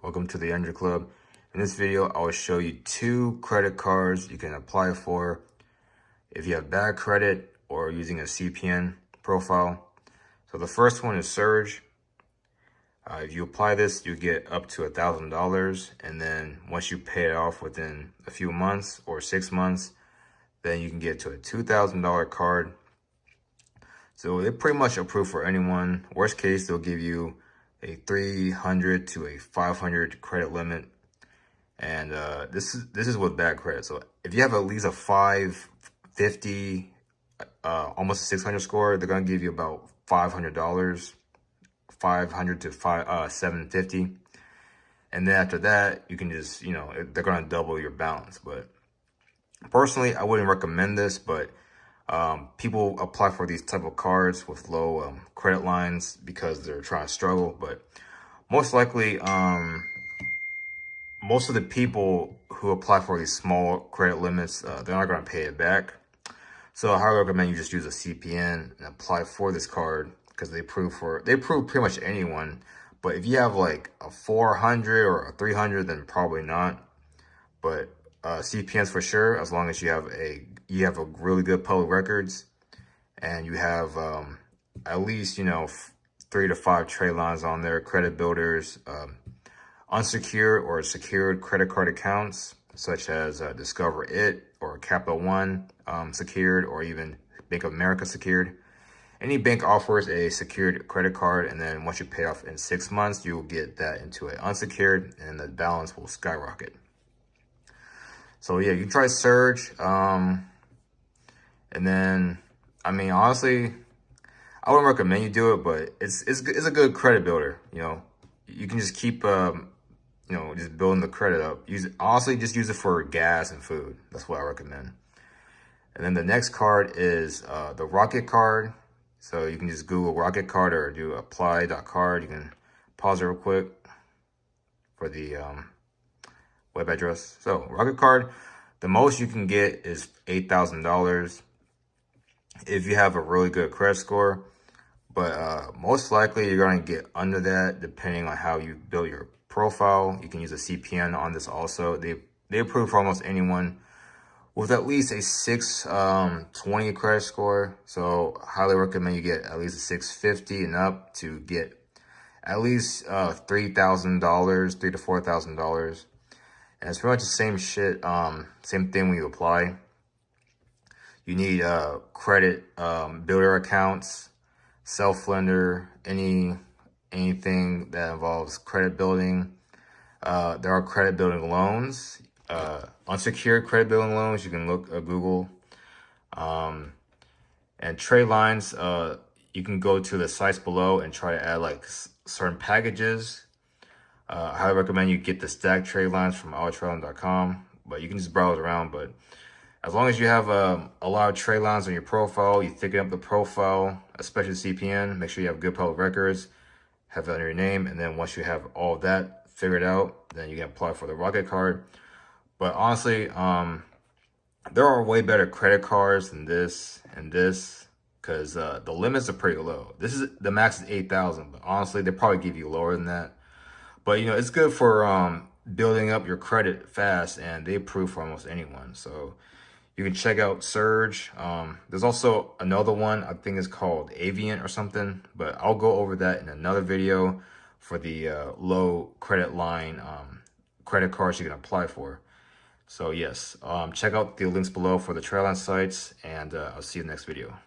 Welcome to the Andrew Club. In this video, I will show you 2 credit cards you can apply for if you have bad credit or using a CPN profile. So the first one is Surge. If you apply this, you get up to $1,000, and then once you pay it off within a few months or 6 months, then you can get to a $2,000 card. So they pretty much approve for anyone. Worst case, they'll give you a 300 to a 500 credit limit, and this is with bad credit. So if you have at least a 550, almost a 600 score, they're gonna give you about $500, 500 to 750, and then after that, you can just, they're gonna double your balance. But personally, I wouldn't recommend this, but people apply for these type of cards with low credit lines because they're trying to struggle. But most likely, most of the people who apply for these small credit limits, they're not going to pay it back. So I highly recommend you just use a CPN and apply for this card, because they approve pretty much anyone. But if you have like a 400 or a 300, then probably not. But CPNs for sure, as long as you have a really good public records, and you have at least 3 to 5 trade lines on there, credit builders, unsecured or secured credit card accounts such as Discover It or Capital One secured, or even Bank of America secured. Any bank offers a secured credit card, and then once you pay off in 6 months, you will get that into an unsecured, and the balance will skyrocket. So yeah, you try Surge, and then, I mean, honestly, I wouldn't recommend you do it, but it's a good credit builder. You can just keep just building the credit up. Honestly, just use it for gas and food. That's what I recommend. And then the next card is the Rocket card. So you can just Google Rocket card or do apply.card. You can pause it real quick for the web address. So Rocket card, the most you can get is $8,000 if you have a really good credit score. But most likely you're going to get under that depending on how you build your profile. You can use a CPN on this also. They approve for almost anyone with at least a 620 credit score. So highly recommend you get at least a 650 and up to get at least $3,000, $3,000 to $4,000. And it's pretty much the same shit, same thing when you apply. You need credit builder accounts, self-lender, anything that involves credit building. There are credit building loans, unsecured credit building loans. You can look Google. And trade lines, you can go to the sites below and try to add like certain packages. I highly recommend you get the stack trade lines from tradeline.com, but you can just browse around. But as long as you have a lot of trade lines on your profile, you thicken up the profile, especially CPN, make sure you have good public records, have that under your name, and then once you have all of that figured out, then you can apply for the Rocket card. But honestly, there are way better credit cards than this and this, because the limits are pretty low. The max is 8,000, but honestly, they probably give you lower than that. But it's good for building up your credit fast, and they approve for almost anyone. So you can check out Surge. There's also another one, I think it's called Aviant or something, but I'll go over that in another video for the low credit line credit cards you can apply for. So yes, check out the links below for the tradeline sites, and I'll see you in the next video.